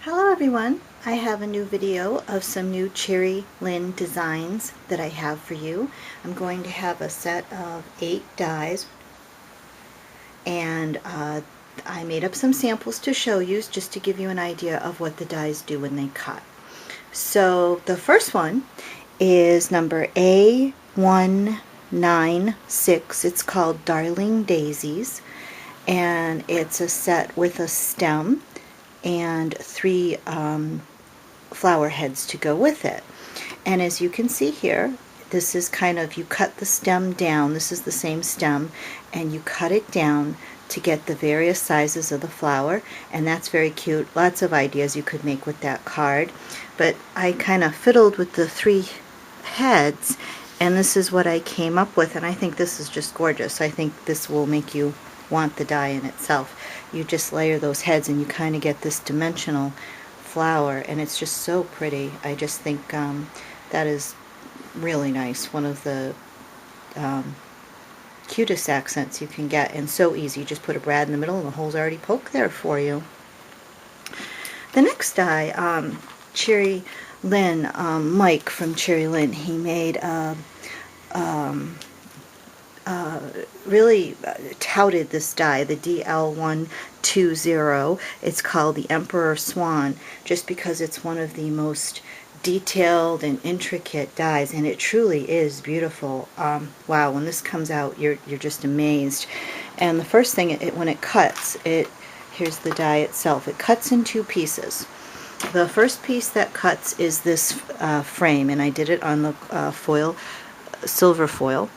Hello everyone! I have a new video of some new Cheery Lynn designs that I have for you. I'm going to have a set of 8 dies, and I made up some samples to show you just to give you an idea of what the dies do when they cut. So the first one is number A196. It's called Darling Daisies, and it's a set with a stem and 3 flower heads to go with it. And as you can see here, this is kind of, you cut the stem down, this is the same stem, and you cut it down to get the various sizes of the flower, and that's very cute. Lots of ideas you could make with that card, but I kind of fiddled with the 3 heads, and this is what I came up with, and I think this is just gorgeous. I think this will make you want the die in itself. You just layer those heads and you kind of get this dimensional flower, and it's just so pretty. I just think that is really nice. One of the cutest accents you can get, and so easy. You just put a brad in the middle and the hole's already poked there for you. The next die, Cheery Lynn, Mike from Cheery Lynn, he made really touted this die, the DL120. It's called the Emperor Swan, just because it's one of the most detailed and intricate dies, and it truly is beautiful. Wow, when this comes out, you're just amazed. And the first thing, when it cuts, here's the die itself. It cuts in 2 pieces. The first piece that cuts is this frame, and I did it on the foil, silver foil.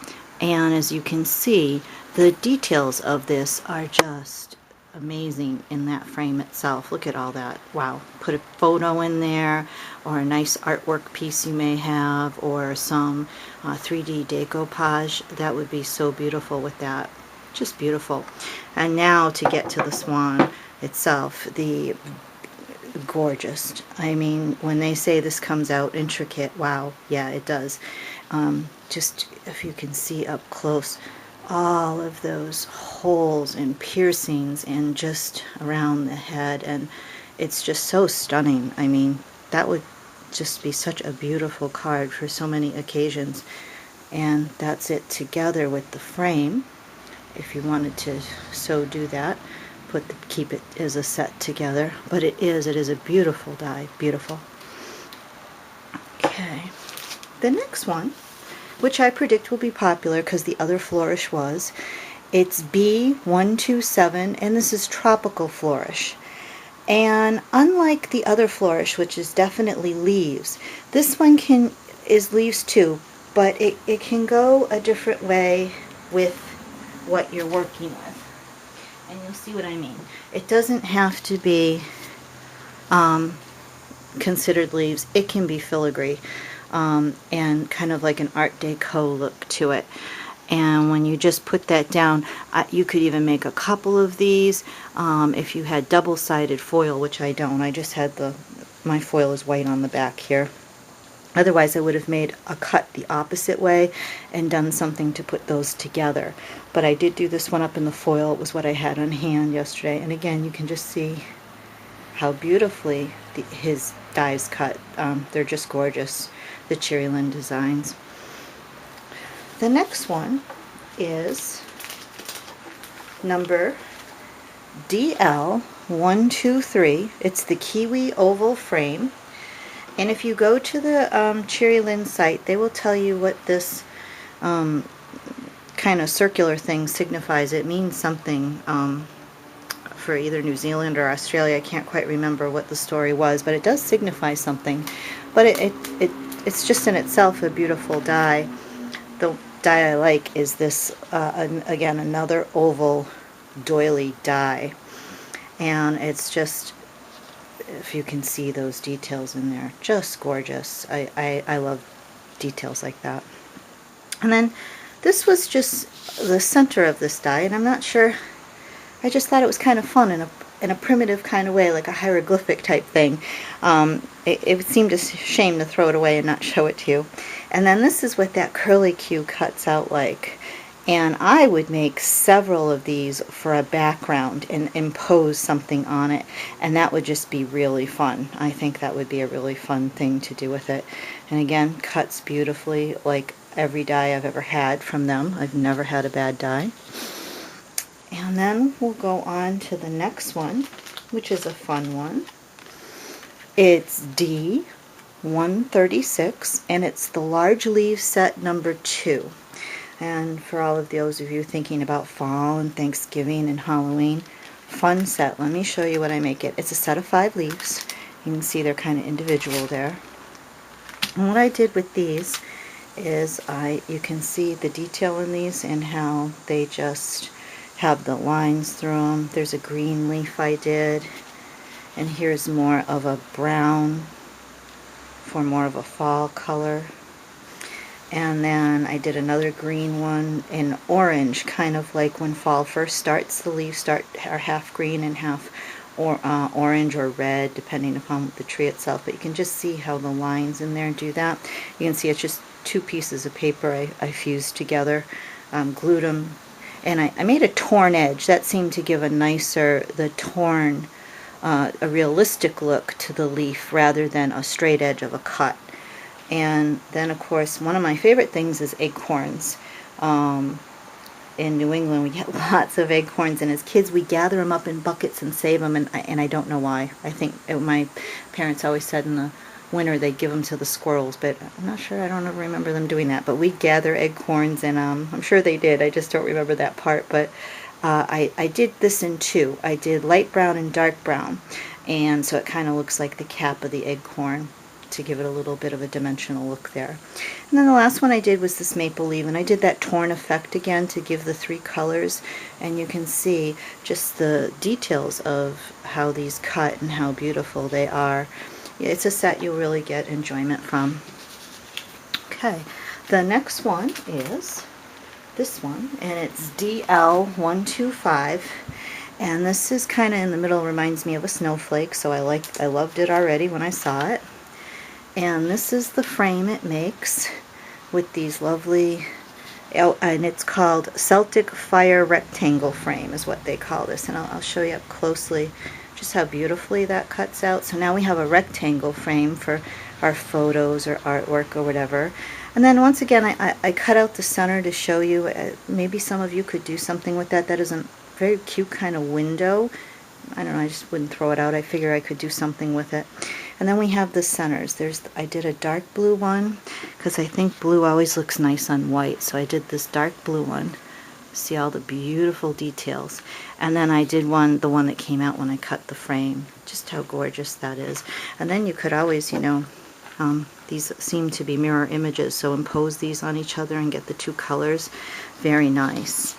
And as you can see, the details of this are just amazing in that frame itself. Look at all that. Wow. Put a photo in there, or a nice artwork piece you may have, or some 3D decoupage. That would be so beautiful with that. Just beautiful. And now to get to the swan itself, the gorgeous. I mean, when they say this comes out intricate, wow, yeah, it does. Just if you can see up close, all of those holes and piercings and just around the head, and it's just so stunning. I mean, that would just be such a beautiful card for so many occasions. And that's it together with the frame, if you wanted to so do that. Keep it as a set together, but it is a beautiful die, beautiful. Okay, the next one, which I predict will be popular because the other flourish was, it's B127, and this is tropical flourish. And unlike the other flourish, which is definitely leaves, this one is leaves too, but it can go a different way with what you're working with. And you'll see what I mean. It doesn't have to be considered leaves. It can be filigree, and kind of like an Art Deco look to it. And when you just put that down, you could even make a couple of these if you had double-sided foil, which I don't. I just had my foil is white on the back here. Otherwise, I would have made a cut the opposite way and done something to put those together. But I did do this one up in the foil. It was what I had on hand yesterday. And again, you can just see how beautifully his dies cut. They're just gorgeous, the Cheery Lynn designs. The next one is number DL123. It's the kiwi oval frame. And if you go to the Cheery Lynn site, they will tell you what this kind of circular thing signifies. It means something for either New Zealand or Australia. I can't quite remember what the story was, but it does signify something. But it's just in itself a beautiful die. The die I like is this, again, another oval doily die. And it's just, if you can see those details in there, just gorgeous. I love details like that. And then this was just the center of this die, and I'm not sure, I just thought it was kind of fun in a primitive kind of way, like a hieroglyphic type thing. It seemed a shame to throw it away and not show it to you. And then this is what that curly Q cuts out like. And I would make several of these for a background and impose something on it, and that would just be really fun. I think that would be a really fun thing to do with it. And again, cuts beautifully like every die I've ever had from them. I've never had a bad die. And then we'll go on to the next one, which is a fun one. It's D136, and it's the large leaf set number 2. And for all of those of you thinking about fall and Thanksgiving and Halloween, fun set. Let me show you what I make it. It's a set of 5 leaves. You can see they're kind of individual there. And what I did with these is you can see the detail in these and how they just have the lines through them. There's a green leaf I did, and here's more of a brown for more of a fall color. And then I did another green one in orange, kind of like when fall first starts. The leaves are half green and half orange or red, depending upon the tree itself. But you can just see how the lines in there do that. You can see it's just 2 pieces of paper I fused together, glued them, and I made a torn edge. That seemed to give a realistic look to the leaf rather than a straight edge of a cut. And then, of course, one of my favorite things is acorns. In New England, we get lots of acorns, and as kids, we gather them up in buckets and save them, and I don't know why. I think my parents always said in the winter they'd give them to the squirrels, but I'm not sure. I don't ever remember them doing that. But we gather acorns, and I'm sure they did. I just don't remember that part. But I did this in 2. I did light brown and dark brown, and so it kind of looks like the cap of the acorn, to give it a little bit of a dimensional look there. And then the last one I did was this maple leaf, and I did that torn effect again to give the 3 colors, and you can see just the details of how these cut and how beautiful they are. It's a set you'll really get enjoyment from. Okay, the next one is this one, and it's DL125, and this is kind of in the middle, reminds me of a snowflake, so I loved it already when I saw it. And this is the frame it makes with these lovely, and it's called Celtic Fire Rectangle Frame is what they call this. And I'll show you up closely just how beautifully that cuts out. So now we have a rectangle frame for our photos or artwork or whatever. And then once again, I cut out the center to show you. Maybe some of you could do something with that. That is a very cute kind of window. I don't know, I just wouldn't throw it out. I figure I could do something with it. And then we have the centers. I did a dark blue one because I think blue always looks nice on white. So I did this dark blue one. See all the beautiful details. And then I did the one that came out when I cut the frame. Just how gorgeous that is. And then you could always, these seem to be mirror images, so impose these on each other and get the 2 colors. Very nice.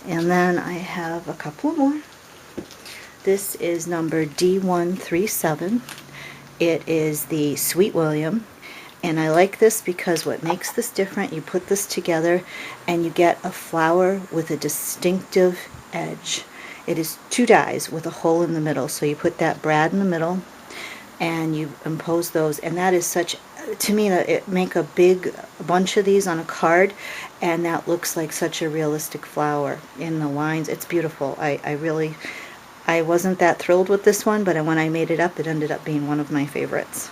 And then I have a couple more. This is number D137. It is the Sweet William, and I like this because what makes this different, you put this together and you get a flower with a distinctive edge. It is 2 dies with a hole in the middle, so you put that brad in the middle and you impose those, and that is such, to me, it make a big bunch of these on a card, and that looks like such a realistic flower in the lines. It's beautiful. I wasn't that thrilled with this one, but when I made it up, it ended up being one of my favorites.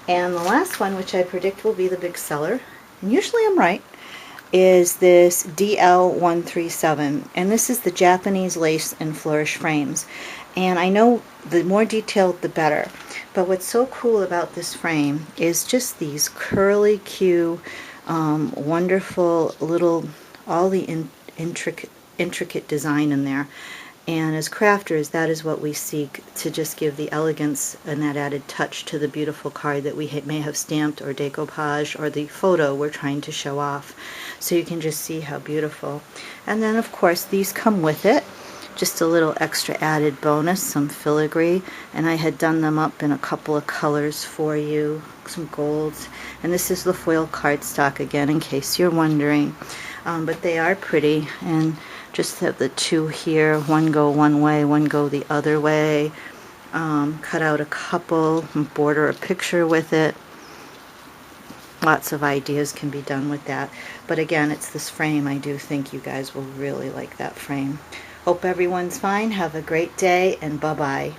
And the last one, which I predict will be the big seller, and usually I'm right, is this DL137. And this is the Japanese lace and flourish frames. And I know the more detailed, the better. But what's so cool about this frame is just these curly Q, wonderful little, all the intricate design in there. And as crafters, that is what we seek, to just give the elegance and that added touch to the beautiful card that we may have stamped or decoupage, or the photo we're trying to show off. So you can just see how beautiful. And then of course these come with it, just a little extra added bonus, some filigree, and I had done them up in a couple of colors for you, some golds. And this is the foil cardstock again, in case you're wondering. But they are pretty, and just have the 2 here, one go one way, one go the other way. Cut out a couple and border a picture with it. lots of ideas can be done with that. But again, it's this frame. I do think you guys will really like that frame. Hope everyone's fine. Have a great day, and bye-bye.